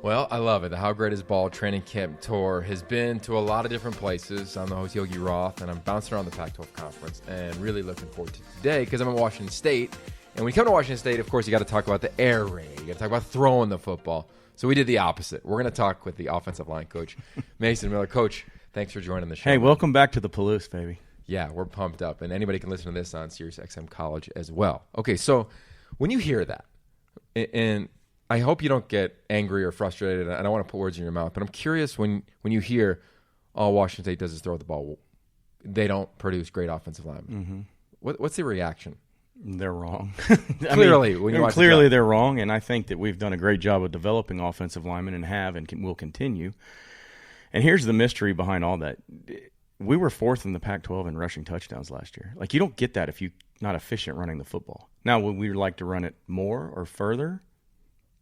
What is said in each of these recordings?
Well, I love it. The How Great Is Ball training camp tour has been to a lot of different places. I'm the host, Yogi Roth, and I'm bouncing around the Pac-12 conference and really looking forward to today because I'm at Washington State. And when you come to Washington State, of course, you got to talk about the air raid. You got to talk about throwing the football. So we did the opposite. We're going to talk with the offensive line coach, Mason Miller. Coach, thanks for joining the show. Hey, welcome back to the Palouse, baby. Yeah, we're pumped up. And anybody can listen to this on SiriusXM College as well. Okay, so when you hear that, and I hope you don't get angry or frustrated. I don't want to put words in your mouth, but I'm curious when you hear, all Washington State does is throw the ball. They don't produce great offensive linemen. Mm-hmm. What's the reaction? They're wrong. Clearly, when you watch clearly they're wrong, and I think that we've done a great job of developing offensive linemen and have and will continue. And here's the mystery behind all that. We were fourth in the Pac-12 in rushing touchdowns last year. Like, you don't get that if you're not efficient running the football. Now, would we like to run it more or further?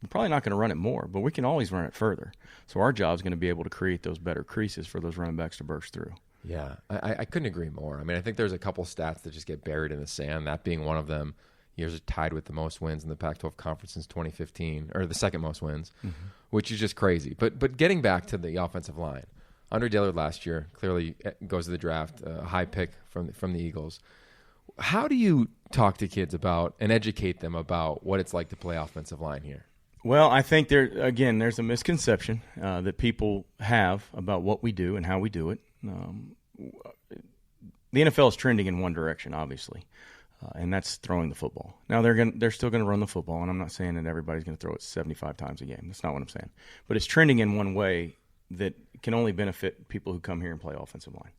We're probably not going to run it more, but we can always run it further. So our job is going to be able to create those better creases for those running backs to burst through. Yeah, I couldn't agree more. I mean, I think there's a couple stats that just get buried in the sand, that being one of them. Years are tied with the most wins in the Pac-12 conference since 2015, or the second most wins, which is just crazy. But getting back to the offensive line, Andre Dillard last year clearly goes to the draft, a high pick from the Eagles. How do you talk to kids about and educate them about what it's like to play offensive line here? Well, I think there's a misconception that people have about what we do and how we do it. The NFL is trending in one direction, obviously, and that's throwing the football. Now they're still going to run the football, and I'm not saying that everybody's going to throw it 75 times a game. That's not what I'm saying. But it's trending in one way that can only benefit people who come here and play offensive line.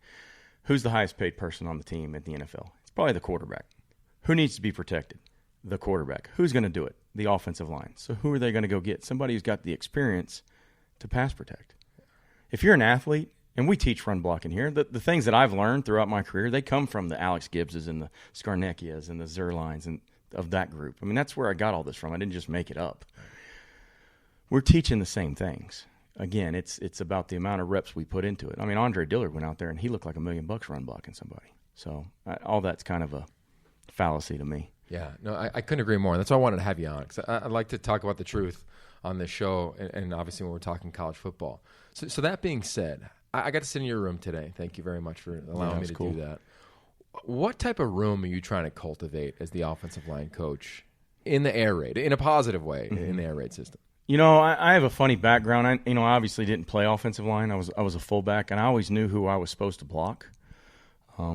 Who's the highest paid person on the team at the NFL? It's probably the quarterback. Who needs to be protected? The quarterback. Who's going to do it? The offensive line. So who are they going to go get? Somebody who's got the experience to pass protect. If you're an athlete, and we teach run blocking here, the things that I've learned throughout my career, they come from the Alex Gibbses and the Scarnecchias and the Zerlines and of that group. I mean, that's where I got all this from. I didn't just make it up. We're teaching the same things. Again, it's about the amount of reps we put into it. I mean, Andre Dillard went out there, and he looked like $1 million run blocking somebody. So all that's kind of a fallacy to me. Yeah, no, I couldn't agree more. That's why I wanted to have you on, because I'd like to talk about the truth on this show, and obviously when we're talking college football. So that being said, I got to sit in your room today. Thank you very much for allowing me to do that. What type of room are you trying to cultivate as the offensive line coach in the air raid, in a positive way, in the air raid system? You know, I have a funny background. I obviously didn't play offensive line. I was a fullback, and I always knew who I was supposed to block.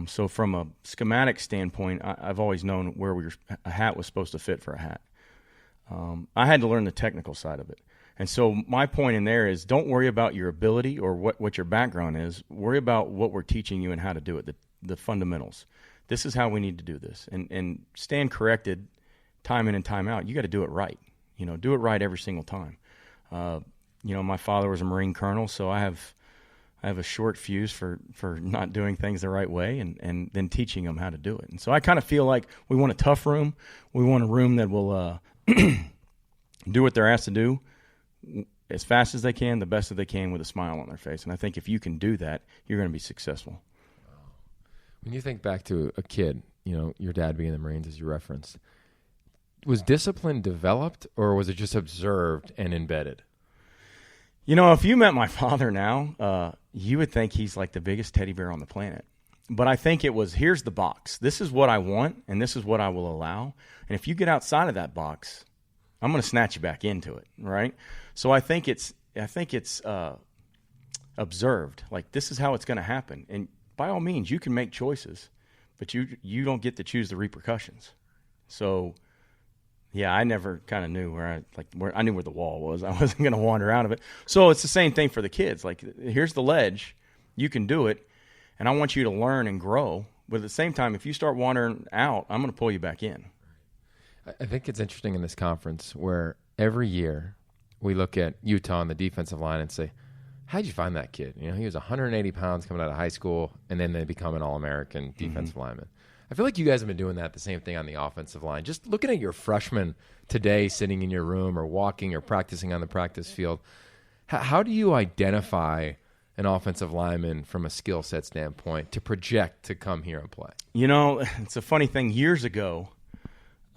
So from a schematic standpoint, I've always known where a hat was supposed to fit for a hat. I had to learn the technical side of it. And so my point in there is, don't worry about your ability or what your background is. Worry about what we're teaching you and how to do it, the fundamentals. This is how we need to do this. And stand corrected time in and time out. You got to do it right. Do it right every single time. My father was a Marine colonel, so I have a short fuse for not doing things the right way and then teaching them how to do it. And so I kind of feel like we want a tough room. We want a room that will do what they're asked to do as fast as they can, the best that they can, with a smile on their face. And I think if you can do that, you're going to be successful. When you think back to a kid, your dad being in the Marines, as you referenced, was discipline developed or was it just observed and embedded? If you met my father now, you would think he's like the biggest teddy bear on the planet. But I think it was, here's the box. This is what I want, and this is what I will allow. And if you get outside of that box, I'm going to snatch you back into it, right? So I think it's observed. Like, this is how it's going to happen. And by all means, you can make choices, but you don't get to choose the repercussions. So, yeah, I never kind of knew where I knew where the wall was. I wasn't going to wander out of it. So it's the same thing for the kids. Like, here's the ledge. You can do it, and I want you to learn and grow. But at the same time, if you start wandering out, I'm going to pull you back in. I think it's interesting in this conference where every year we look at Utah on the defensive line and say, how'd you find that kid? He was 180 pounds coming out of high school, and then they become an All-American defensive lineman. I feel like you guys have been doing the same thing on the offensive line. Just looking at your freshmen today sitting in your room or walking or practicing on the practice field, how do you identify an offensive lineman from a skill set standpoint to project to come here and play? It's a funny thing. Years ago,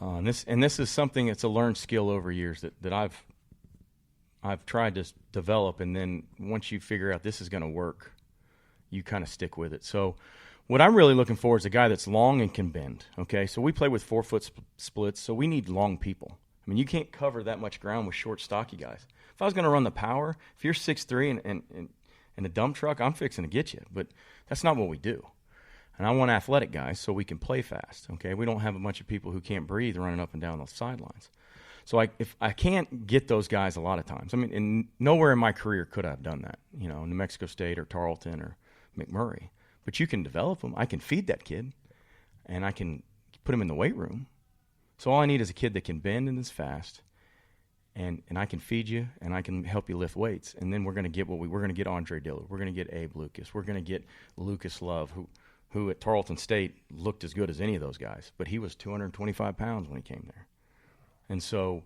and this is something that's a learned skill over years that I've tried to develop, and then once you figure out this is going to work, you kind of stick with it. So what I'm really looking for is a guy that's long and can bend, okay? So we play with 4-foot splits, so we need long people. I mean, you can't cover that much ground with short, stocky guys. If I was going to run the power, if you're 6'3" and a dump truck, I'm fixing to get you. But that's not what we do. And I want athletic guys so we can play fast, okay? We don't have a bunch of people who can't breathe running up and down those sidelines. So if I can't get those guys a lot of times. I mean, and nowhere in my career could I have done that, New Mexico State or Tarleton or McMurray. But you can develop them. I can feed that kid, and I can put him in the weight room. So all I need is a kid that can bend and is fast, and I can feed you, and I can help you lift weights. And then we're going to get we're going to get Andre Dillard. We're going to get Abe Lucas. We're going to get Lucas Love, who at Tarleton State looked as good as any of those guys, but he was 225 pounds when he came there. And so,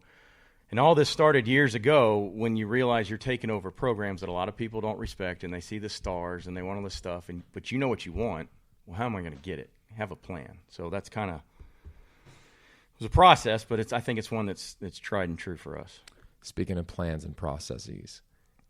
and all this started years ago when you realize you're taking over programs that a lot of people don't respect, and they see the stars and they want all this stuff, but you know what you want. Well, how am I going to get it? Have a plan. So that's kind of, it was a process, but I think it's one that's tried and true for us. Speaking of plans and processes,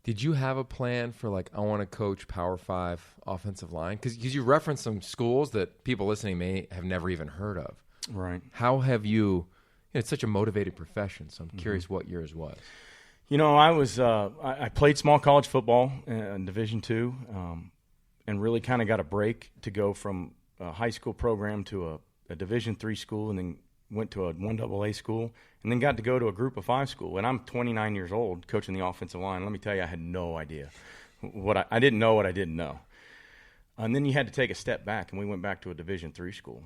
did you have a plan for, like, I want to coach Power 5 offensive line? Because you referenced some schools that people listening may have never even heard of. Right. How have you it's such a motivated profession, so I'm curious what yours was. I played small college football in Division II, and really kind of got a break to go from a high school program to a Division III school, and then went to a 1AA school, and then got to go to a Group of 5 school. And I'm 29 years old coaching the offensive line. Let me tell you, I had no idea. I didn't know what I didn't know. And then you had to take a step back, and we went back to a Division III school.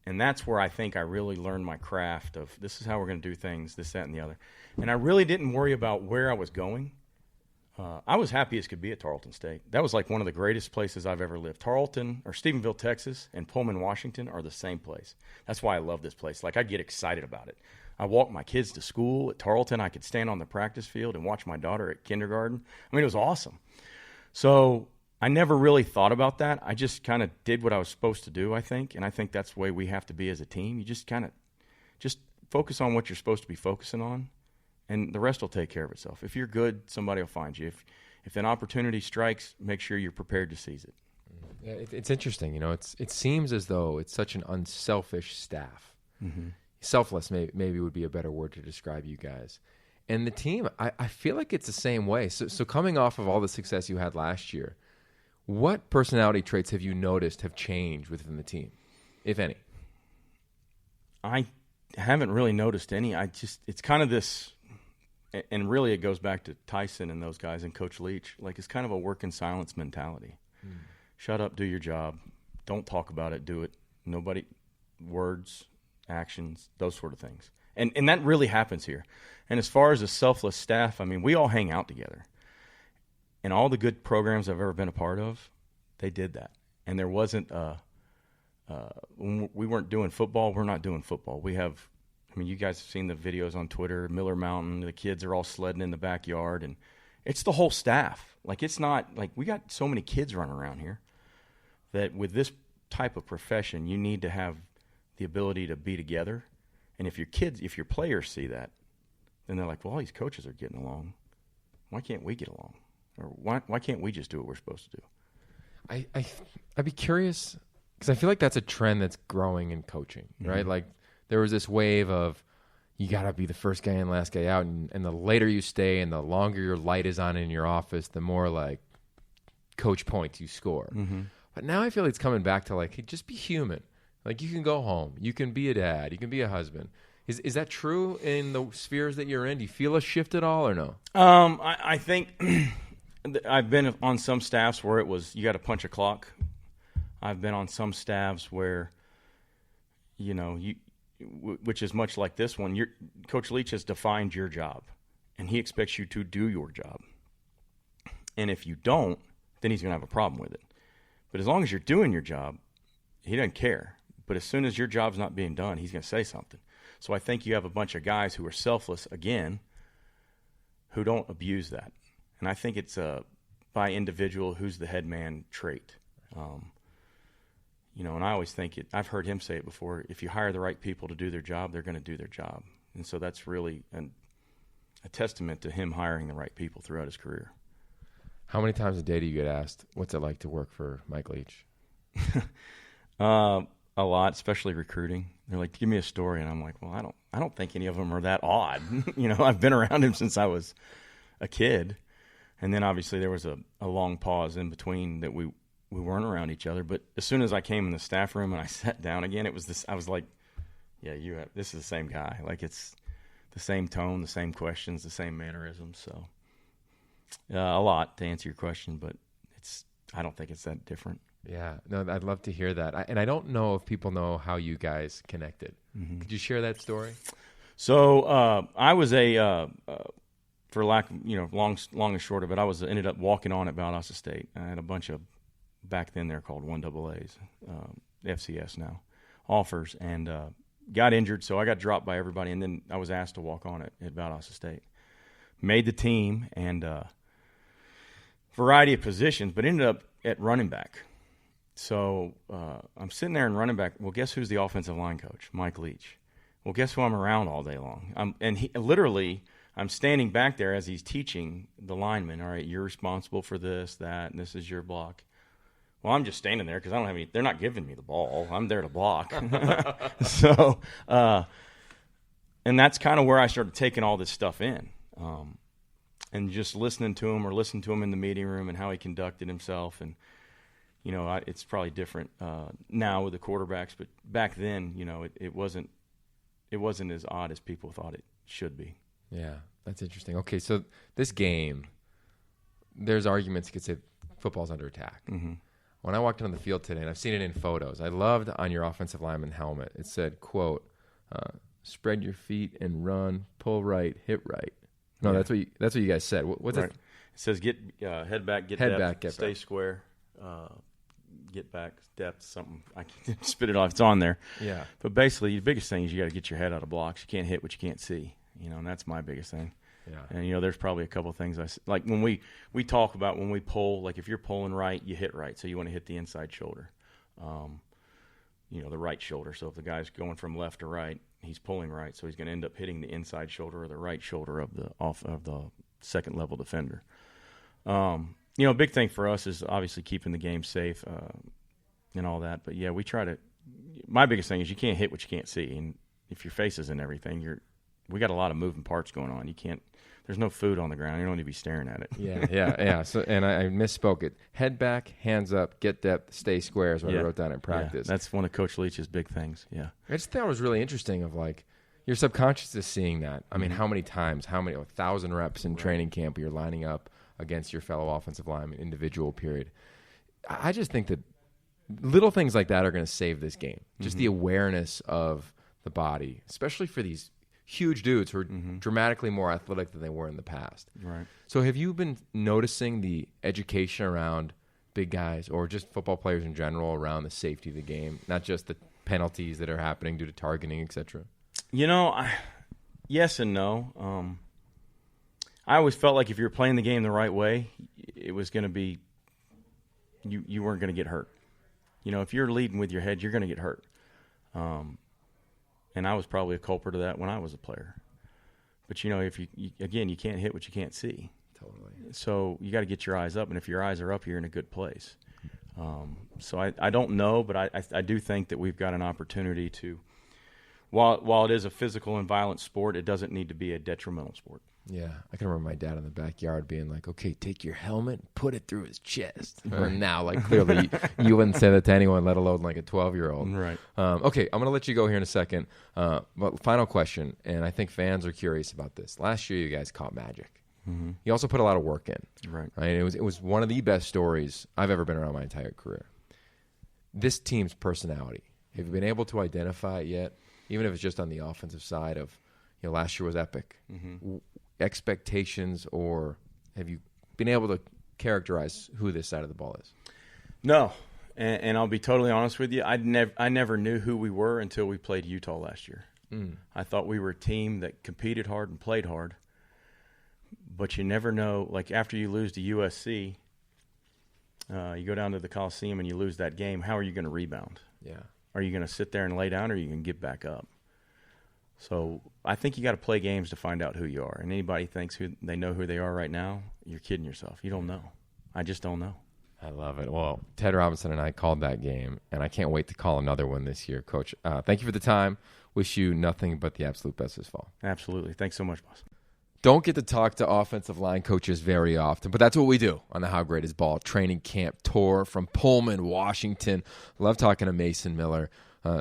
And that's where I think I really learned my craft of this is how we're going to do things, this, that, and the other. And I really didn't worry about where I was going. I was happy as could be at Tarleton State. That was like one of the greatest places I've ever lived. Tarleton, or Stephenville, Texas, and Pullman, Washington are the same place. That's why I love this place. Like, I get excited about it. I walked my kids to school at Tarleton. I could stand on the practice field and watch my daughter at kindergarten. I mean, it was awesome. So I never really thought about that. I just kind of did what I was supposed to do, I think, and I think that's the way we have to be as a team. You just kind of just focus on what you're supposed to be focusing on, and the rest will take care of itself. If you're good, somebody will find you. If an opportunity strikes, make sure you're prepared to seize it. Yeah, it's interesting. It seems as though it's such an unselfish staff. Mm-hmm. Selfless maybe would be a better word to describe you guys. And the team, I feel like it's the same way. So coming off of all the success you had last year, what personality traits have you noticed have changed within the team, if any? I haven't really noticed any. It's kind of this, and really it goes back to Tyson and those guys and Coach Leach. Like, it's kind of a work in silence mentality. Shut up, do your job. Don't talk about it, do it. Nobody, words, actions, those sort of things. And that really happens here. And as far as a selfless staff, I mean, we all hang out together. And all the good programs I've ever been a part of, they did that. And there wasn't when we weren't doing football, we're not doing football. You guys have seen the videos on Twitter, Miller Mountain, the kids are all sledding in the backyard. And it's the whole staff. Like, it's not like we got so many kids running around here that with this type of profession, you need to have the ability to be together. And if your players see that, then they're like, well, all these coaches are getting along. Why can't we get along? Or why can't we just do what we're supposed to do? I'd be curious, because I feel like that's a trend that's growing in coaching, right? Mm-hmm. Like, there was this wave of you got to be the first guy in, last guy out, and the later you stay and the longer your light is on in your office, the more, like, coach points you score. Mm-hmm. But now I feel like it's coming back to, like, hey, just be human. Like, you can go home. You can be a dad. You can be a husband. Is that true in the spheres that you're in? Do you feel a shift at all or no? I think I've been on some staffs where it was you got to punch a clock. I've been on some staffs where, which is much like this one. Coach Leach has defined your job, and he expects you to do your job. And if you don't, then he's going to have a problem with it. But as long as you're doing your job, he doesn't care. But as soon as your job's not being done, he's going to say something. So I think you have a bunch of guys who are selfless, again, who don't abuse that. And I think it's a by individual who's the head man trait. And I always think I've heard him say it before, if you hire the right people to do their job, they're going to do their job. And so that's really a testament to him hiring the right people throughout his career. How many times a day do you get asked, what's it like to work for Mike Leach? A lot, especially recruiting. They're like, give me a story. And I'm like, well, I don't think any of them are that odd. I've been around him since I was a kid. And then obviously there was a long pause in between that we weren't around each other. But as soon as I came in the staff room and I sat down again, it was this. I was like, yeah, this is the same guy. Like, it's the same tone, the same questions, the same mannerisms. So a lot to answer your question, but I don't think it's that different. Yeah, no, I'd love to hear that. And I don't know if people know how you guys connected. Mm-hmm. Could you share that story? So I was for lack, long and short of it, I ended up walking on at Valdosta State. I had a bunch of, back then they're called 1AAs, FCS now, offers, and got injured, so I got dropped by everybody, and then I was asked to walk on at Valdosta State. Made the team, and variety of positions, but ended up at running back. So I'm sitting there in running back. Well, guess who's the offensive line coach? Mike Leach. Well, guess who I'm around all day long? I'm standing back there as he's teaching the linemen. All right, you're responsible for this, that, and this is your block. Well, I'm just standing there because I don't have any. They're not giving me the ball. I'm there to block. So, and that's kind of where I started taking all this stuff in, and just listening to him in the meeting room and how he conducted himself. And it's probably different now with the quarterbacks, but back then, it wasn't as odd as people thought it should be. Yeah, that's interesting. Okay, so this game, there's arguments you could say football's under attack. Mm-hmm. When I walked on the field today, and I've seen it in photos, I loved on your offensive lineman helmet, it said, quote, spread your feet and run, pull right, hit right. No, yeah. That's what you guys said. What's right. It says get head back, get depth, stay back. Square, get back, depth, something. I can't spit it off. It's on there. Yeah. But basically, the biggest thing is you got to get your head out of blocks. You can't hit what you can't see, and that's my biggest thing. Yeah. And, there's probably a couple of things like when we talk about when we pull, like if you're pulling right, you hit right. So you want to hit the inside shoulder, the right shoulder. So if the guy's going from left to right, he's pulling right. So he's going to end up hitting the inside shoulder or the right shoulder of the second level defender. A big thing for us is obviously keeping the game safe and all that. But, yeah, my biggest thing is you can't hit what you can't see. And if your face isn't everything, we got a lot of moving parts going on. There's no food on the ground. You don't need to be staring at it. Yeah. So, and I misspoke it. Head back, hands up, get depth, stay square is what I wrote down in practice. Yeah, that's one of Coach Leach's big things, yeah. I just thought it was really interesting of your subconscious is seeing that. I mean, how many times, 1,000 reps in training camp you're lining up against your fellow offensive lineman, individual period. I just think that little things like that are going to save this game. Just the awareness of the body, especially for these huge dudes who are dramatically more athletic than they were in the past. Right. So have you been noticing the education around big guys or just football players in general around the safety of the game, not just the penalties that are happening due to targeting, et cetera? Yes and no. I always felt like if you were playing the game the right way, it was going to be you weren't going to get hurt. If you're leading with your head, you're going to get hurt. And I was probably a culprit of that when I was a player. But, if you can't hit what you can't see. Totally. So you got to get your eyes up, and if your eyes are up, you're in a good place. So I don't know, but I do think that we've got an opportunity to, while it is a physical and violent sport, it doesn't need to be a detrimental sport. Yeah, I can remember my dad in the backyard being like, okay, take your helmet, put it through his chest. And now, clearly, you wouldn't say that to anyone, let alone a 12-year-old. Right. Okay, I'm going to let you go here in a second. But final question, and I think fans are curious about this. Last year, you guys caught magic. Mm-hmm. You also put a lot of work in. Right. It was one of the best stories I've ever been around my entire career. This team's personality, have you been able to identify it yet? Even if it's just on the offensive side of, last year was epic. Mm-hmm. Expectations, or have you been able to characterize who this side of the ball is? No, and I'll be totally honest with you. I never knew who we were until we played Utah last year. I thought we were a team that competed hard and played hard, but you never know. Like after you lose to USC, you go down to the Coliseum and you lose that game. How are you going to rebound? Yeah, are you going to sit there and lay down, or are you going to get back up? So I think you got to play games to find out who you are. And anybody thinks they know who they are right now, you're kidding yourself. You don't know. I just don't know. I love it. Well, Ted Robinson and I called that game, and I can't wait to call another one this year. Coach, thank you for the time. Wish you nothing but the absolute best this fall. Absolutely. Thanks so much, boss. Don't get to talk to offensive line coaches very often, but that's what we do on the How Great Is Ball training camp tour from Pullman, Washington. Love talking to Mason Miller.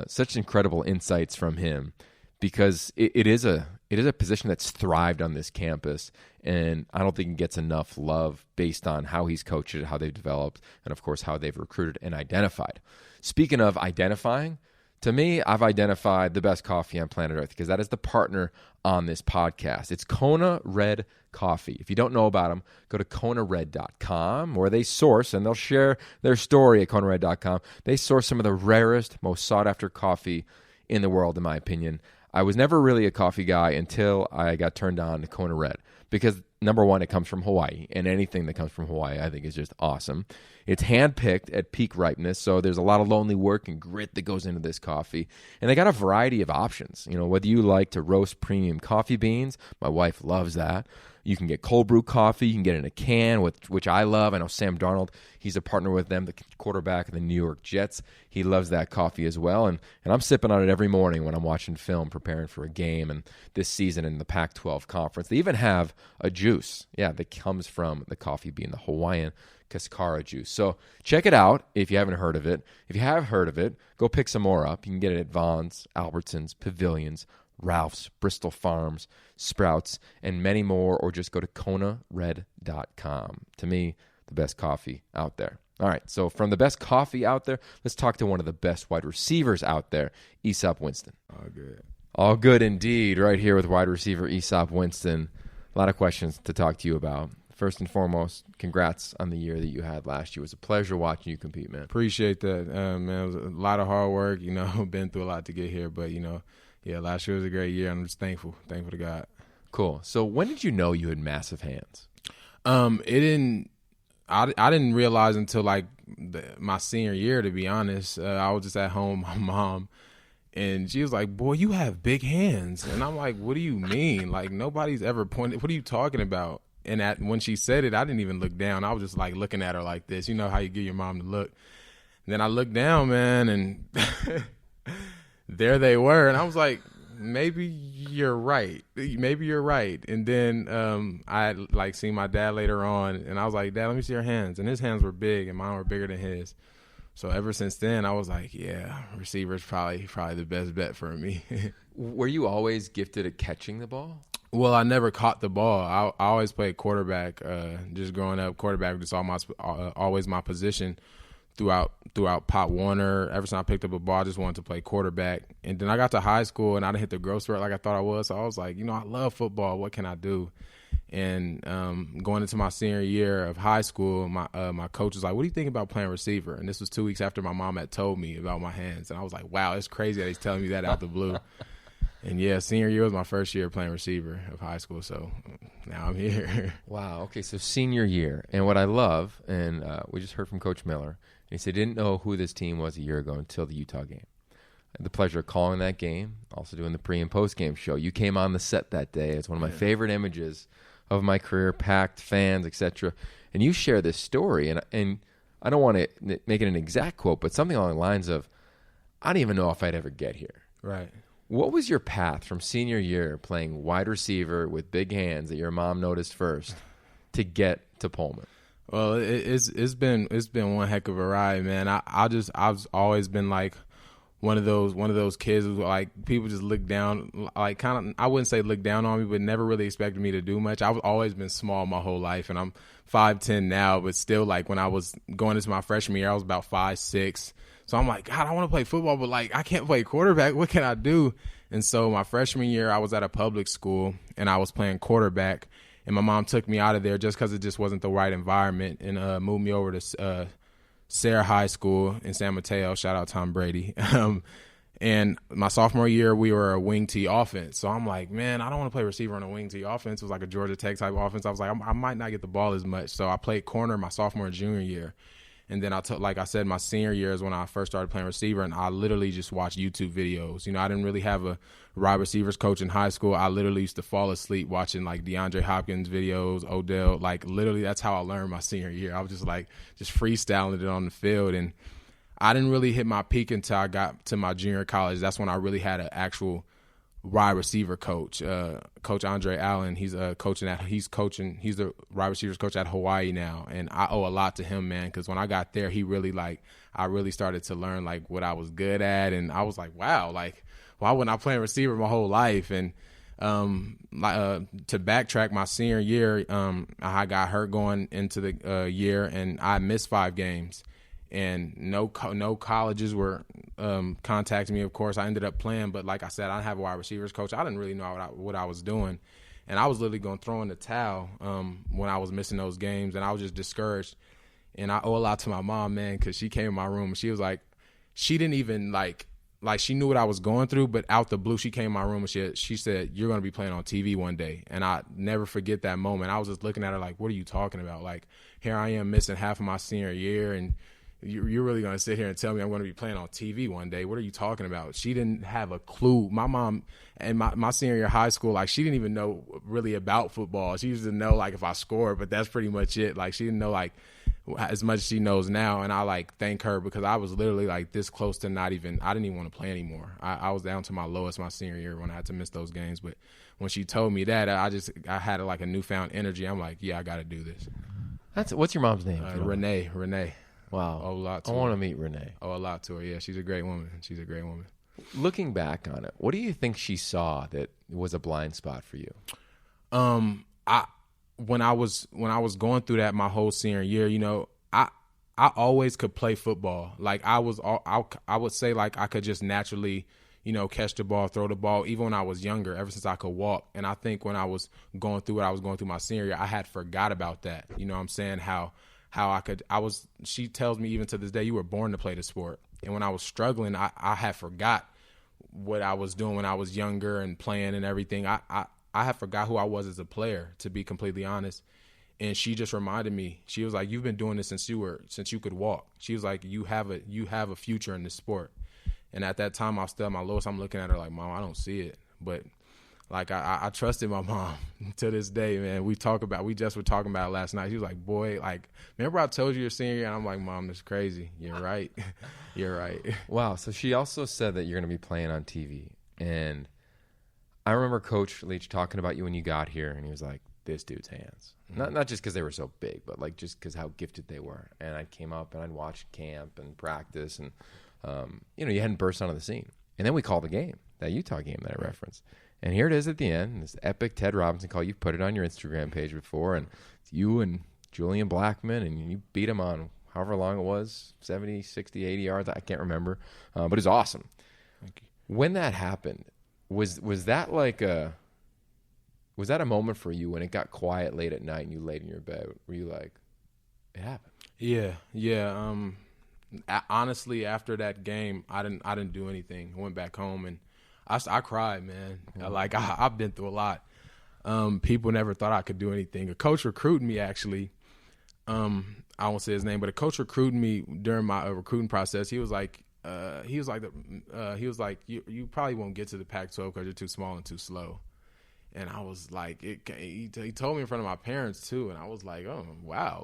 Such incredible insights from him, because it is a position that's thrived on this campus, and I don't think it gets enough love based on how he's coached it, how they've developed, and of course how they've recruited and identified. Speaking of identifying, to me, I've identified the best coffee on planet Earth, because that is the partner on this podcast. It's Kona Red Coffee. If you don't know about them, go to konared.com, where they source, and they'll share their story at konared.com. They source some of the rarest, most sought-after coffee in the world, in my opinion. I was never really a coffee guy until I got turned on to Kona Red, because number one, it comes from Hawaii, and anything that comes from Hawaii I think is just awesome. It's hand-picked at peak ripeness, so there's a lot of lonely work and grit that goes into this coffee. And they got a variety of options. You know, whether you like to roast premium coffee beans, my wife loves that. You can get cold brew coffee. You can get it in a can, which I love. I know Sam Darnold, he's a partner with them, the quarterback of the New York Jets. He loves that coffee as well. And I'm sipping on it every morning when I'm watching film, preparing for a game. And this season in the Pac-12 conference, they even have a juice, that comes from the coffee bean, the Hawaiian Cascara juice. So check it out if you haven't heard of it. If you have heard of it, go pick some more up. You can get it at Vaughn's, Albertsons, Pavilions, Ralph's, Bristol Farms, Sprouts, and many more, or just go to konared.com. To me, the best coffee out there. All right, so from the best coffee out there, let's talk to one of the best wide receivers out there, Easop Winston. All good. All good indeed, right here with wide receiver Esab Winston. A lot of questions to talk to you about. First and foremost, congrats on the year that you had last year. It was a pleasure watching you compete, man. Appreciate that, man. It was a lot of hard work, been through a lot to get here. But, last year was a great year. I'm just thankful to God. Cool. So when did you know you had massive hands? I didn't realize until, my senior year, to be honest. I was just at home with my mom, and she was like, boy, you have big hands. And I'm like, what do you mean? Like, nobody's ever pointed. What are you talking about? And when she said it, I didn't even look down. I was just looking at her like this. You know how you get your mom to look. And then I looked down, man, and there they were. And I was like, maybe you're right. And then I seen my dad later on, and I was like, Dad, let me see your hands. And his hands were big, and mine were bigger than his. So ever since then, I was like, yeah, receiver's probably the best bet for me. Were you always gifted at catching the ball? Well, I never caught the ball. I always played quarterback. Just growing up, quarterback was always my position throughout Pop Warner. Ever since I picked up a ball, I just wanted to play quarterback. And then I got to high school, and I didn't hit the growth spurt like I thought I was. So I was like, I love football. What can I do? And going into my senior year of high school, my coach was like, what do you think about playing receiver? And this was 2 weeks after my mom had told me about my hands. And I was like, wow, it's crazy that he's telling me that out the blue. And, senior year was my first year playing receiver of high school, so now I'm here. Wow, okay, so senior year. And what I love, and we just heard from Coach Miller, and he said he didn't know who this team was a year ago until the Utah game. I had the pleasure of calling that game, also doing the pre- and post-game show. You came on the set that day. It's one of my favorite images of my career, packed fans, etc. And you share this story, and I don't want to make it an exact quote, but something along the lines of, I don't even know if I'd ever get here. Right. What was your path from senior year playing wide receiver with big hands that your mom noticed first to get to Pullman? Well, it's been one heck of a ride, man. I've always been one of those kids who people just look down, I wouldn't say look down on me, but never really expected me to do much. I've always been small my whole life, and I'm 5'10" now, but still when I was going into my freshman year, I was about 5'6". So I'm like, God, I want to play football, but I can't play quarterback. What can I do? And so my freshman year, I was at a public school, and I was playing quarterback. And my mom took me out of there just because it just wasn't the right environment, and moved me over to Sarah High School in San Mateo. Shout out Tom Brady. And my sophomore year, we were a wing tee offense. So I'm like, man, I don't want to play receiver on a wing tee offense. It was like a Georgia Tech type offense. I was like, I might not get the ball as much. So I played corner my sophomore and junior year. And then like I said, my senior year is when I first started playing receiver, and I literally just watched YouTube videos. You know, I didn't really have a wide receivers coach in high school. I literally used to fall asleep watching like DeAndre Hopkins videos, Odell. Like literally, that's how I learned my senior year. I was just freestyling it on the field, and I didn't really hit my peak until I got to my junior college. That's when I really had an actual wide receiver coach, Coach Andre Allen. He's the wide receivers coach at Hawaii now, and I owe a lot to him, man. Because when I got there, I really started to learn like what I was good at, and I was like, wow, like why wasn't I playing receiver my whole life? And to backtrack, my senior year, I got hurt going into the year, and I missed 5 games. And no colleges were contacting me. Of course, I ended up playing, but like I said, I didn't have a wide receivers coach. I didn't really know what I was doing, and I was literally going to throw in the towel when I was missing those games, and I was just discouraged. And I owe a lot to my mom, man, because she came in my room and she was like, she didn't even like she knew what I was going through, but out the blue, she came in my room and she said, "You're going to be playing on TV one day." And I never forget that moment. I was just looking at her like, "What are you talking about? Like, here I am missing half of my senior year, and you're really going to sit here and tell me I'm going to be playing on TV one day? What are you talking about?" She didn't have a clue. My mom, and my senior year of high school, like, she didn't even know really about football. She used to know, like, if I scored, but that's pretty much it. Like, she didn't know, like, as much as she knows now. And I, like, thank her, because I was literally, like, this close to I didn't even want to play anymore. I was down to my lowest my senior year when I had to miss those games. But when she told me that, I had, like, a newfound energy. I'm like, yeah, I got to do this. What's your mom's name? Renee. Wow. A lot to I want to meet Renee. A lot to her. Yeah, she's a great woman. Looking back on it, what do you think she saw that was a blind spot for you? When I was going through that my whole senior year, you know, I always could play football. Like I would say like I could just naturally, you know, catch the ball, throw the ball, even when I was younger, ever since I could walk. And I think when I was going through what I was going through my senior year, I had forgot about that. You know what I'm saying? She tells me even to this day, you were born to play the sport. And when I was struggling, I had forgot what I was doing when I was younger and playing and everything. I had forgot who I was as a player, to be completely honest. And she just reminded me. She was like, "You've been doing this since you could walk." She was like, you have a future in this sport." And at that time, I was still at my lowest. I'm looking at her like, "Mom, I don't see it." But like I trusted my mom to this day, man. We just were talking about it last night. She was like, "Boy, like, remember I told you your senior year?" And I'm like, "Mom, that's crazy. You're right. You're right." Wow. So she also said that you're going to be playing on TV. And I remember Coach Leach talking about you when you got here, and he was like, "This dude's hands." Mm-hmm. Not just because they were so big, but like just because how gifted they were. And I came up and I'd watch camp and practice, and you hadn't burst onto the scene. And then we called the game, that Utah game that I referenced. And here it is at the end, this epic Ted Robinson call. You've put it on your Instagram page before, and it's you and Julian Blackman, and you beat him on however long it was, 70, 60, 80 yards. I can't remember, but it was awesome. Thank you. When that happened, was that like was that a moment for you when it got quiet late at night and you laid in your bed? Were you like, it happened? Yeah. Honestly, after that game, I didn't do anything. I went back home and I cried, man. Mm-hmm. Like I've been through a lot. People never thought I could do anything. A coach recruited me, actually. I won't say his name, but a coach recruited me during my recruiting process. He was like, you probably won't get to the Pac-12 because you're too small and too slow. And I was like, he told me in front of my parents too, and I was like, oh wow,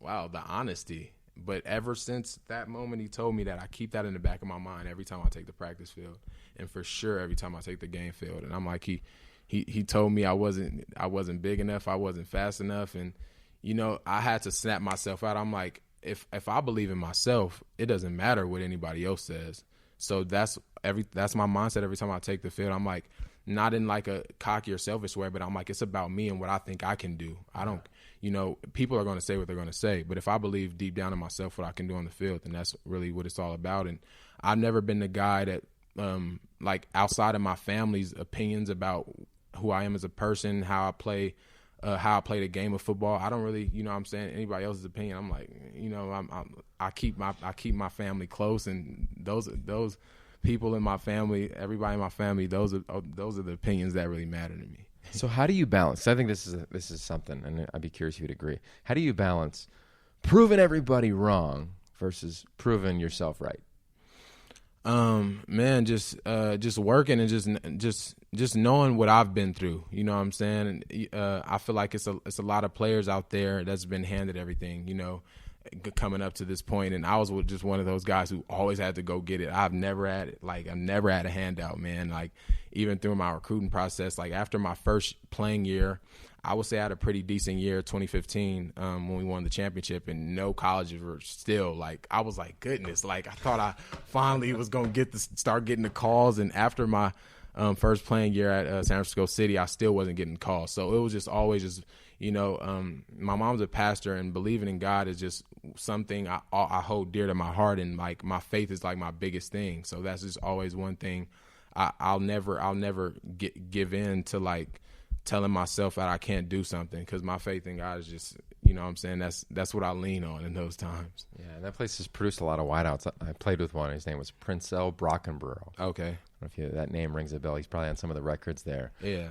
the honesty. But ever since that moment he told me that, I keep that in the back of my mind every time I take the practice field, and for sure every time I take the game field. And I'm like, he told me I wasn't big enough, I wasn't fast enough, and I had to snap myself out. I'm like, if I believe in myself, it doesn't matter what anybody else says. So that's my mindset every time I take the field. I'm like, not in like a cocky or selfish way, but I'm like, it's about me and what I think I can do. I don't, people are going to say what they're going to say, but if I believe deep down in myself what I can do on the field, then that's really what it's all about. And I've never been the guy that, like outside of my family's opinions about who I am as a person, how I play the game of football. I don't really, I'm saying, anybody else's opinion. I'm like, I keep my family close, and those people in my family, everybody in my family, those are the opinions that really matter to me. So how do you balance? 'Cause I think this is something, and I'd be curious if you'd agree. How do you balance proving everybody wrong versus proving yourself right? Man, just working and just knowing what I've been through. You know what I'm saying? And, I feel like it's a lot of players out there that's been handed everything, you know, coming up to this point. And I was just one of those guys who always had to go get it. I've never had it. Like, I've never had a handout, man. Like, even through my recruiting process, like after my first playing year, I would say I had a pretty decent year, 2015, when we won the championship, and no colleges were still like, I was like, goodness, like I thought I finally was going to start getting the calls. And after my first playing year at San Francisco City, I still wasn't getting calls. So it was just always just, you know, my mom's a pastor, and believing in God is just something I hold dear to my heart. And like my faith is like my biggest thing. So that's just always one thing I'll never give in to, like telling myself that I can't do something, because my faith in God is just, you know what I'm saying, that's what I lean on in those times. Yeah, and that place has produced a lot of wideouts. I played with one. His name was Princell Brockenborough. Okay. I don't know if that name rings a bell. He's probably on some of the records there. Yeah.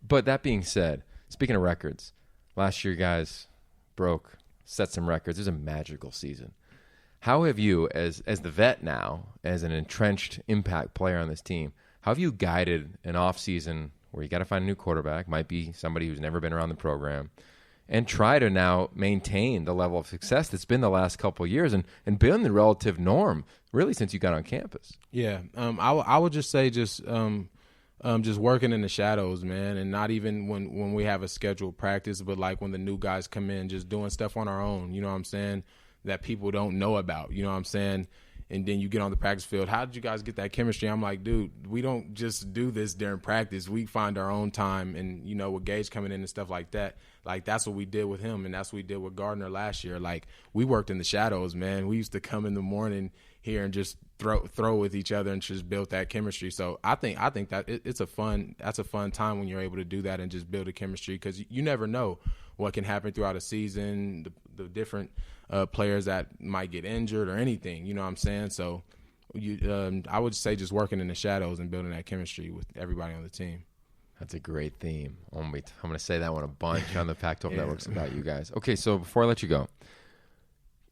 But that being said, speaking of records, last year you guys set some records. It was a magical season. How have you, as the vet now, as an entrenched impact player on this team, how have you guided an offseason where you got to find a new quarterback, might be somebody who's never been around the program, and try to now maintain the level of success that's been the last couple of years and been the relative norm, really, since you got on campus? Yeah. I would just say just working in the shadows, man, and not even when we have a scheduled practice, but like when the new guys come in, just doing stuff on our own, you know what I'm saying, that people don't know about, you know what I'm saying? And then you get on the practice field. How did you guys get that chemistry? I'm like, dude, we don't just do this during practice. We find our own time. And, you know, with Gage coming in and stuff like that, like that's what we did with him. And that's what we did with Gardner last year. Like, we worked in the shadows, man. We used to come in the morning here and just throw with each other and just build that chemistry. So I think that that's a fun time when you're able to do that and just build a chemistry, because you never know what can happen throughout a season, the different players that might get injured or anything, you know what I'm saying? So I would say just working in the shadows and building that chemistry with everybody on the team. That's a great theme. I'm going to say that one a bunch on the Pac-12 Networks about you guys. Okay, so before I let you go,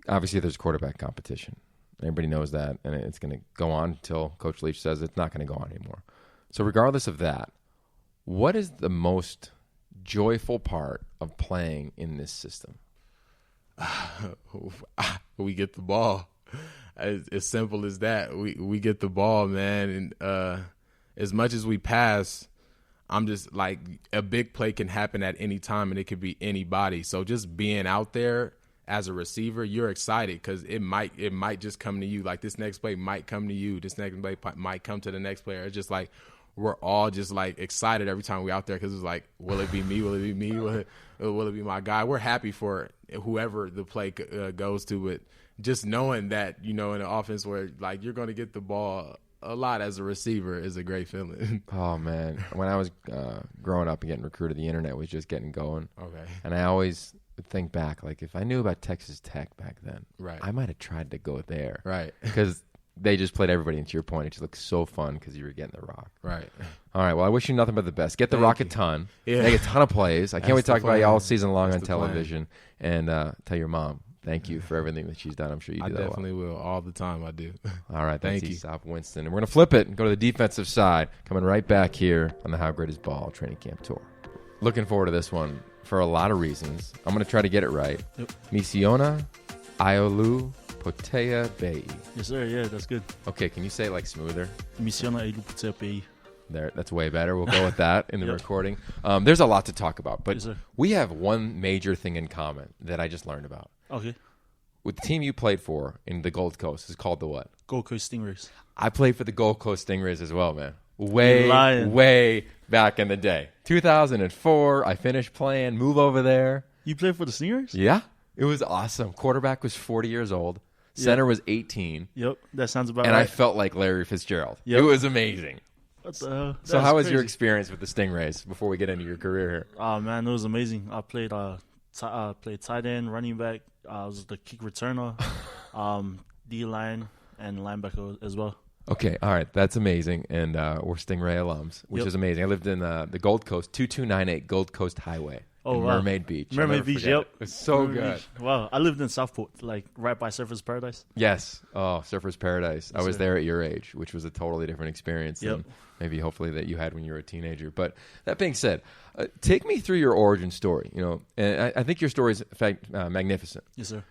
obviously there's quarterback competition. Everybody knows that, and it's going to go on until Coach Leach says it's not going to go on anymore. So regardless of that, what is the most joyful part of playing in this system? We get the ball. As simple as that. We get the ball, man. And as much as we pass, I'm just like, a big play can happen at any time, and it could be anybody. So just being out there as a receiver, you're excited because it might just come to you. Like, this next play might come to you. This next play might come to the next player. It's just like, we're all just like excited every time we're out there, because it's like, will it be me? Will it be me? Will it be my guy? We're happy for whoever the play goes to, but just knowing that, you know, in an offense where like you're going to get the ball a lot as a receiver is a great feeling. Oh man, when I was growing up and getting recruited, the internet was just getting going. Okay. And I always would think back, like, if I knew about Texas Tech back then, right, I might have tried to go there, right, because they just played everybody. And to your point, it just looked so fun because you were getting the rock. Right. All right. Well, I wish you nothing but the best. Get the rock a ton. Yeah. Make a ton of plays. I can't wait to talk about you all season long That's on television. And tell your mom thank you for everything that she's done. I'm sure you do that well. I definitely will. All the time I do. All right. Thank that's you. Esab Winston. And we're going to flip it and go to the defensive side. Coming right back here on the How Great Is Ball training camp tour. Looking forward to this one for a lot of reasons. I'm going to try to get it right. Yep. Misiona Aiolupotea-pei. Yes, sir. Yeah, that's good. Okay, can you say it like smoother? Misiona Aiolupotea-pei. There, that's way better. We'll go with that in the recording. There's a lot to talk about, but Yes, sir. we have one major thing in common that I just learned about. Okay. With the team you played for in the Gold Coast is called the what? Gold Coast Stingrays. I played for the Gold Coast Stingrays as well, man. Way back in the day. 2004, I finished playing, move over there. You played for the Stingrays? Yeah, it was awesome. Quarterback was 40 years old. Center was 18. Yep, that sounds about and right. I felt like Larry Fitzgerald. Yep. It was amazing. What the hell? So how was your experience with the Stingrays before we get into your career here? Oh, man, it was amazing. I played played tight end, running back. I was the kick returner, D-line, and linebacker as well. Okay, all right. That's amazing. And we're Stingray alums, which is amazing. I lived in the Gold Coast, 2298 Gold Coast Highway. in wow. Mermaid Beach. I'll Mermaid never Beach, forget yep. it. It was so Mermaid good. Beach. Wow, I lived in Southport, like right by Surfers Paradise. Yes. Oh, Surfer's Paradise. I was sir. there at your age, which was a totally different experience Yep. than maybe hopefully that you had when you were a teenager. But that being said, take me through your origin story. You know, and I think your story is in fact magnificent. Yes, sir.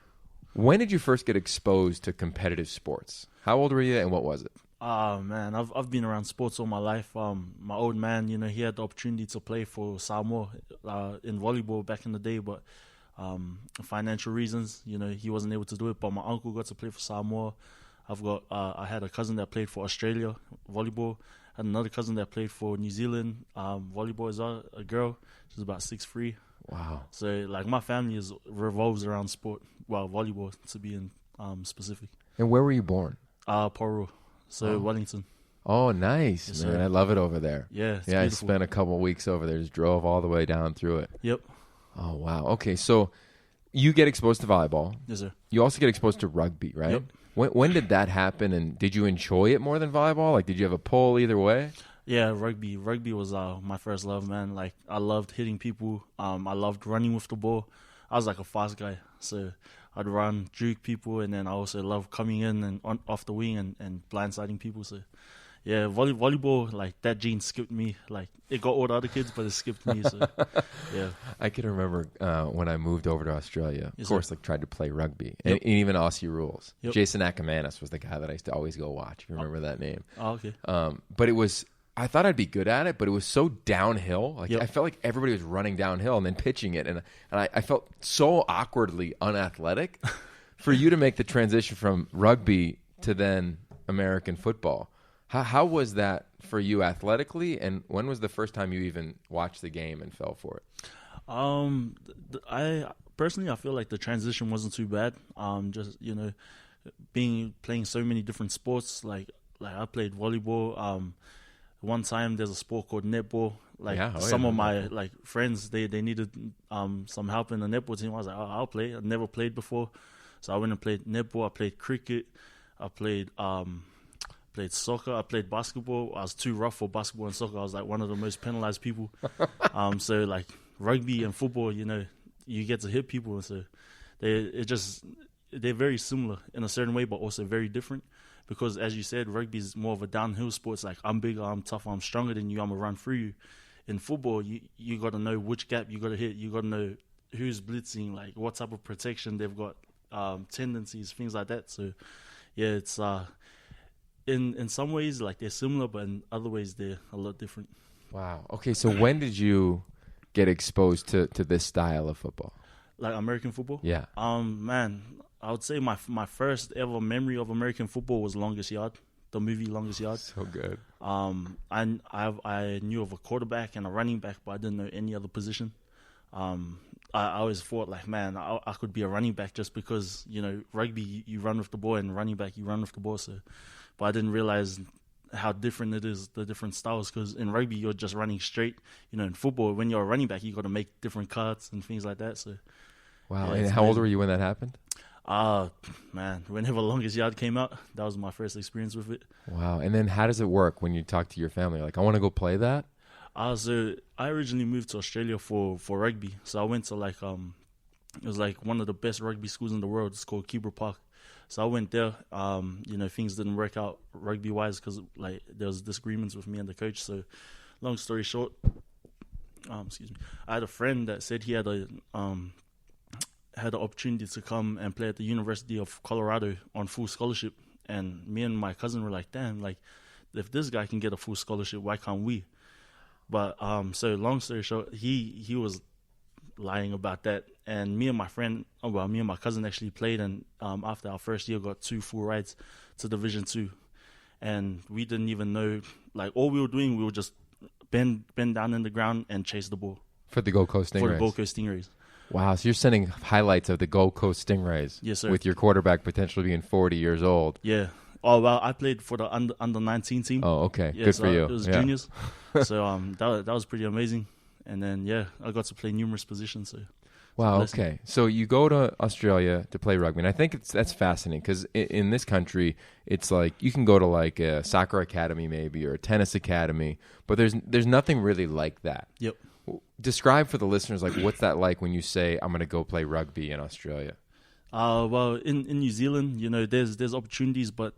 When did you first get exposed to competitive sports? How old were you, and what was it? Man, I've been around sports all my life. My old man, you know, he had the opportunity to play for Samoa in volleyball back in the day, but financial reasons, you know, he wasn't able to do it. But my uncle got to play for Samoa. I had a cousin that played for Australia volleyball. I had another cousin that played for New Zealand volleyball as well. A girl, she's about 6'3". Wow. So like my family revolves around sport. Well, volleyball to be in specific. And where were you born? Poro. So Wellington. Oh, nice, Yes, man. sir. I love it over there. Yeah, it's I beautiful. spent a couple weeks over there. Just drove all the way down through it. Yep. Oh, wow. Okay, so you get exposed to volleyball. Yes, sir. You also get exposed to rugby, right? Yep. When did that happen, and did you enjoy it more than volleyball? Like, did you have a pull either way? Yeah, rugby. Rugby was my first love, man. Like, I loved hitting people. I loved running with the ball. I was like a fast guy, so I'd run, juke people, and then I also loved coming in and off the wing and blindsiding people. So, yeah, volleyball, like, that gene skipped me. Like, it got all the other kids, but it skipped me. So, yeah. I can remember when I moved over to Australia, Yes, of course, sir. like tried to play rugby, Yep. and even Aussie rules. Yep. Jason Ackermanis was the guy that I used to always go watch, if you remember that name. Oh, okay. But it was, I thought I'd be good at it, but it was so downhill. Like Yep. I felt like everybody was running downhill and then pitching it, and I felt so awkwardly unathletic. For you to make the transition from rugby to then American football, how was that for you athletically, and when was the first time you even watched the game and fell for it? I personally, I feel like the transition wasn't too bad. Just, you know, playing so many different sports. Like I played volleyball. One time there's a sport called netball. Like some of my like friends, they needed some help in the netball team. I was like, oh, I'll play. I've never played before, so I went and played netball. I played cricket. I played soccer. I played basketball. I was too rough for basketball and soccer. I was like one of the most penalized people. So like rugby and football, you know, you get to hit people, and so they're very similar in a certain way, but also very different. Because as you said, rugby is more of a downhill sport. It's like, I'm bigger, I'm tougher, I'm stronger than you, I'm going to run through you. In football, you got to know which gap you got to hit. You got to know who's blitzing, like what type of protection they've got, tendencies, things like that. So, yeah, it's in some ways, like, they're similar, but in other ways, they're a lot different. Wow. Okay, so when did you get exposed to this style of football? Like American football? Yeah. Man, I would say my first ever memory of American football was Longest Yard, the movie Longest Yard. So good. I knew of a quarterback and a running back, but I didn't know any other position. I always thought, like, man, I could be a running back just because, you know, rugby, you run with the ball, and running back, you run with the ball. So, but I didn't realize how different it is, the different styles, because in rugby, you're just running straight. You know, in football, when you're a running back, you got to make different cuts and things like that. So, wow. Yeah, And how old were you when that happened? Man, whenever Longest Yard came out, that was my first experience with it. Wow. And then how does it work when you talk to your family? Like, I want to go play that? So I originally moved to Australia for rugby. So I went to like it was like one of the best rugby schools in the world. It's called Keebler Park. So I went there. You know, things didn't work out rugby wise because like there was disagreements with me and the coach. So long story short, excuse me, I had a friend that said he had the opportunity to come and play at the University of Colorado on full scholarship. And me and my cousin were like, damn, like, if this guy can get a full scholarship, why can't we? But so long story short, he was lying about that. And me and my cousin actually played, and after our first year got 2 full rides to Division 2. And we didn't even know, like, all we were doing, we would just bend down in the ground and chase the ball. For the Gold Coast Stingrays? For the Gold Coast Stingrays. Wow, so you're sending highlights of the Gold Coast Stingrays. Yes, sir. With your quarterback potentially being 40 years old. Yeah. Oh, well, I played for the under 19 team. Oh, okay. Yeah, Good so for you. It was juniors. So that was pretty amazing. And then, yeah, I got to play numerous positions. So wow, okay. So you go to Australia to play rugby. And I think that's fascinating because in this country, it's like you can go to like a soccer academy maybe or a tennis academy, but there's nothing really like that. Yep. describe for the listeners, like, what's that like when you say, I'm going to go play rugby in Australia? Well, in New Zealand, there's opportunities, but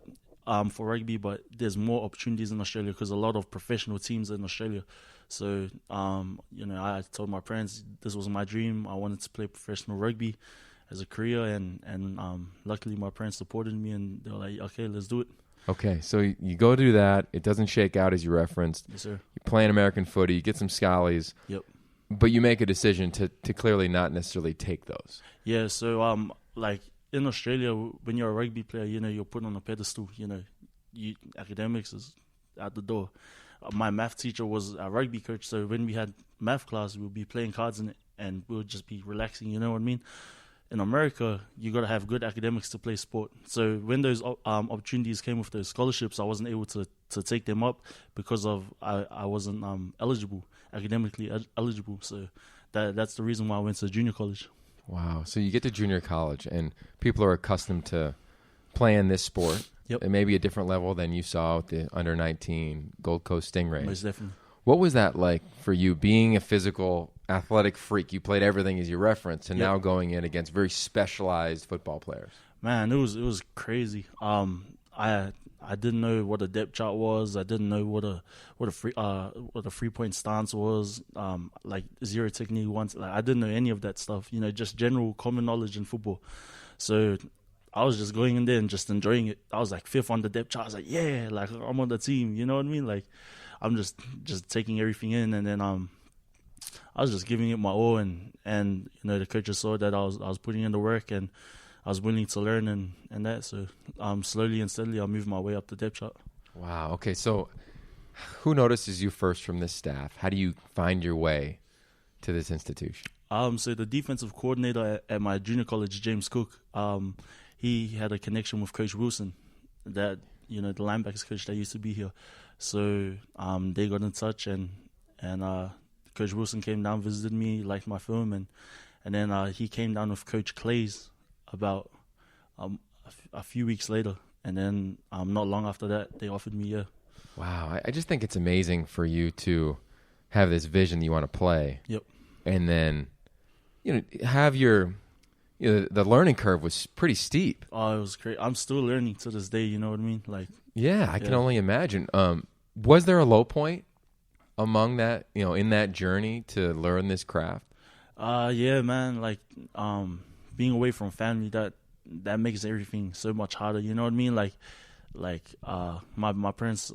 for rugby, but there's more opportunities in Australia because a lot of professional teams are in Australia. So, I told my parents this was my dream. I wanted to play professional rugby as a career, and luckily my parents supported me, and they were like, okay, let's do it. Okay, so you go do that. It doesn't shake out as you referenced. Yes, sir. You're playing American footy. You get some scallies. Yep. But you make a decision to clearly not necessarily take those. Yeah, so like in Australia, when you're a rugby player, you're put on a pedestal. Academics is out the door. My math teacher was a rugby coach, so when we had math class, we would be playing cards in it, and we would just be relaxing. You know what I mean? In America, you got to have good academics to play sport. So when those opportunities came with those scholarships, I wasn't able to take them up because of I wasn't academically eligible. So that's the reason why I went to junior college. Wow. So you get to junior college, and people are accustomed to playing this sport. Yep. It may be a different level than you saw with the under-19 Gold Coast Stingrays. Most definitely. What was that like for you, being a physical, athletic freak? You played everything as you referenced, and now going in against very specialized football players. Man, it was crazy. I didn't know what a depth chart was. I didn't know what a 3-point stance was. Like zero technique once. Like I didn't know any of that stuff. Just general common knowledge in football. So I was just going in there and just enjoying it. I was like 5th on the depth chart. I was like, yeah, like I'm on the team. You know what I mean? Like I'm just taking everything in, and then I was just giving it my all, and the coaches saw that I was putting in the work, and I was willing to learn and that. So slowly and steadily, I moved my way up the depth chart. Wow. Okay. So who notices you first from this staff? How do you find your way to this institution? So the defensive coordinator at my junior college, James Cook, he had a connection with Coach Wilson, that the linebackers coach that used to be here. So they got in touch, and Coach Wilson came down, visited me, liked my film, and then he came down with Coach Clays about a few weeks later, and then not long after that, they offered me. Wow, I just think it's amazing for you to have this vision that you want to play. Yep. And then have your the learning curve was pretty steep. Oh, it was great. I'm still learning to this day. You know what I mean? Like. Yeah, I can only imagine. Was there a low point among that, in that journey to learn this craft? Yeah, man. Like, being away from family, that makes everything so much harder. You know what I mean? Like, my parents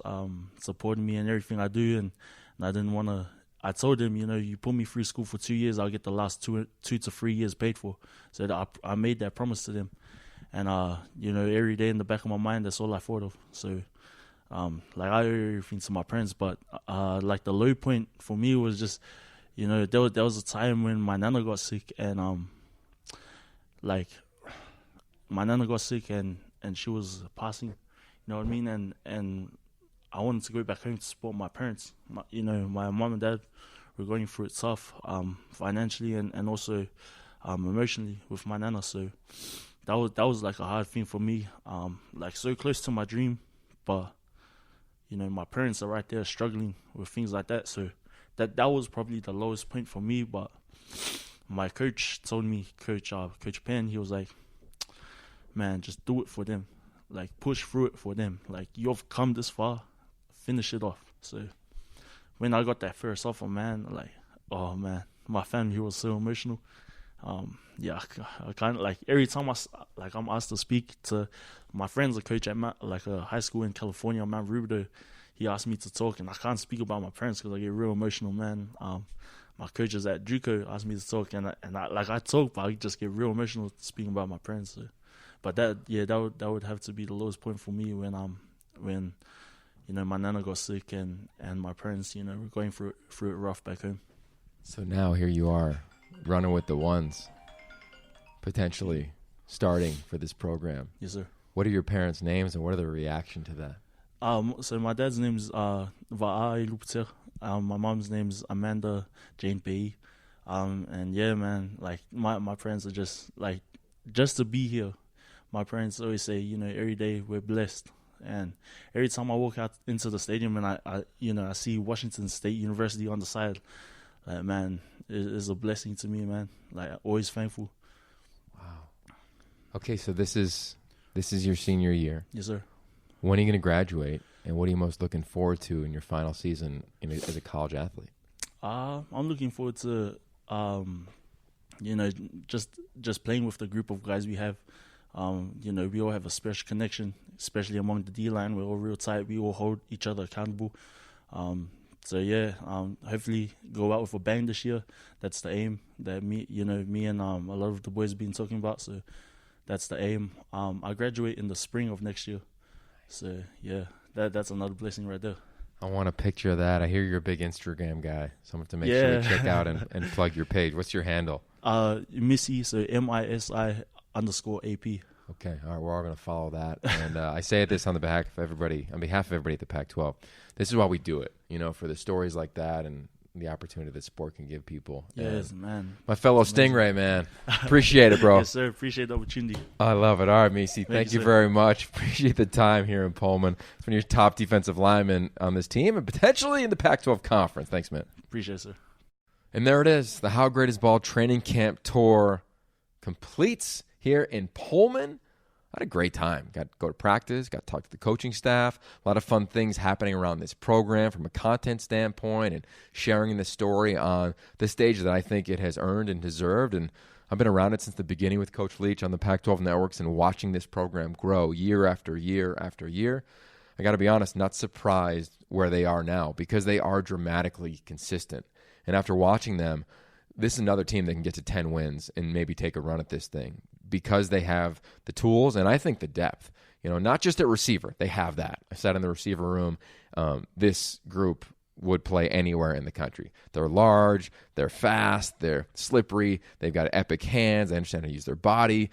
supported me in everything I do, and I didn't want to. I told them, you put me through school for 2 years, I'll get the last 2 to 3 years paid for. So I made that promise to them. And, every day in the back of my mind, that's all I thought of. So, I owe everything to my parents. But, like, the low point for me was just, there was a time when my nana got sick. And, my nana got sick and she was passing. You know what I mean? And I wanted to go back home to support my parents. My mom and dad were going through it tough, financially and also emotionally with my nana. So that was like a hard thing for me, like so close to my dream, but my parents are right there struggling with things like that. So that was probably the lowest point for me. But my coach told me, Coach Penn, he was like, man, just do it for them. Like, push through it for them. Like, you've come this far, finish it off. So when I got that first offer, man, like, oh man, my family was so emotional. I kind of like every time I'm asked to speak to my friends, a coach at a high school in California, Mount Rubidoux. He asked me to talk, and I can't speak about my parents because I get real emotional, man. My coaches at JUCO asked me to talk, and I talk, but I just get real emotional speaking about my parents. So. But that would have to be the lowest point for me when my nana got sick and my parents were going through it rough back home. So now here you are, running with the ones, potentially starting for this program. Yes, sir. What are your parents' names and what are their reaction to that? So my dad's name is Misiona Aiolupotea-pei. My mom's name is Amanda Jane Pei. And yeah, man, like my parents are just to be here. My parents always say, every day we're blessed. And every time I walk out into the stadium and I see Washington State University on the side, like, man, it's a blessing to me, man. Like, always thankful. Wow. Okay, so this is your senior year. Yes, sir. When are you going to graduate, and what are you most looking forward to in your final season as a college athlete? I'm looking forward to, just playing with the group of guys we have. We all have a special connection, especially among the D-line. We're all real tight. We all hold each other accountable. Hopefully go out with a bang this year. That's the aim that me and a lot of the boys have been talking about. So that's the aim. I graduate in the spring of next year. So yeah, that's another blessing right there. I want a picture of that. I hear you're a big Instagram guy, so I'm going to make sure to check out and plug your page. What's your handle? Misi, so MISI_AP. Okay, all right, we're all going to follow that. And I say this on behalf of everybody at the Pac-12. This is why we do it, for the stories like that and the opportunity that sport can give people. Yes, man. My fellow Stingray, man. Appreciate it, bro. Yes, sir. Appreciate the opportunity. I love it. All right, Misi, thank you very much. Appreciate the time here in Pullman. It's one of your top defensive linemen on this team and potentially in the Pac-12 conference. Thanks, man. Appreciate it, sir. And there it is. The How Great Is Ball training camp tour completes here in Pullman. I had a great time. Got to go to practice, got to talk to the coaching staff. A lot of fun things happening around this program from a content standpoint and sharing the story on the stage that I think it has earned and deserved. And I've been around it since the beginning with Coach Leach on the Pac-12 networks and watching this program grow year after year after year. I got to be honest, not surprised where they are now because they are dramatically consistent. And after watching them, this is another team that can get to 10 wins and maybe take a run at this thing because they have the tools and I think the depth. Not just at receiver. They have that. I sat in the receiver room. This group would play anywhere in the country. They're large. They're fast. They're slippery. They've got epic hands. They understand how to use their body.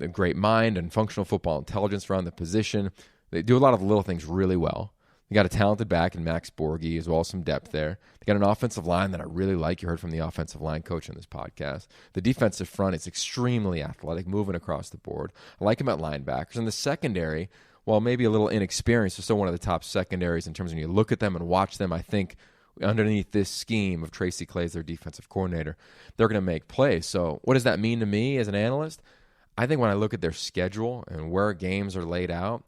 A great mind and functional football intelligence around the position. They do a lot of the little things really well. They got a talented back in Max Borghi, as well as some depth there. They got an offensive line that I really like. You heard from the offensive line coach on this podcast. The defensive front is extremely athletic, moving across the board. I like him at linebackers. And the secondary, while maybe a little inexperienced, is still one of the top secondaries in terms of when you look at them and watch them. I think underneath this scheme of Tracy Clay as their defensive coordinator, they're going to make plays. So what does that mean to me as an analyst? I think when I look at their schedule and where games are laid out,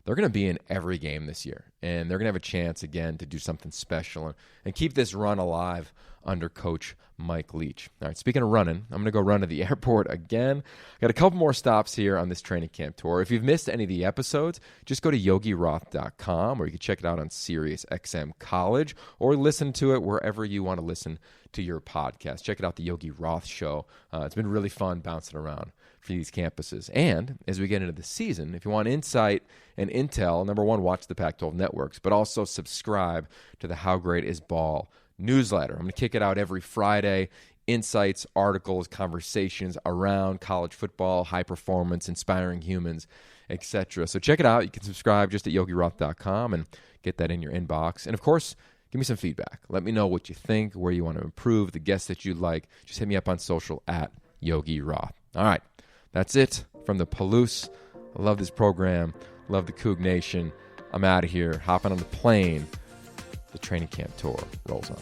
they're going to be in every game this year, and they're going to have a chance again to do something special and keep this run alive under Coach Mike Leach. All right, speaking of running, I'm going to go run to the airport again. Got a couple more stops here on this training camp tour. If you've missed any of the episodes, just go to yogiroth.com, or you can check it out on Sirius XM College, or listen to it wherever you want to listen to your podcast. Check it out, the Yogi Roth Show. It's been really fun bouncing around for these campuses. And as we get into the season, if you want insight and intel, number one, watch the Pac-12 networks, but also subscribe to the How Great Is Ball newsletter. I'm going to kick it out every Friday. Insights, articles, conversations around college football, high performance, inspiring humans, etc. So check it out. You can subscribe just at yogiroth.com and get that in your inbox. And of course, give me some feedback. Let me know what you think, where you want to improve, the guests that you like. Just hit me up on social at Yogi Roth. All right. That's it from the Palouse. I love this program. Love the Coug Nation. I'm out of here. Hopping on the plane. The training camp tour rolls on.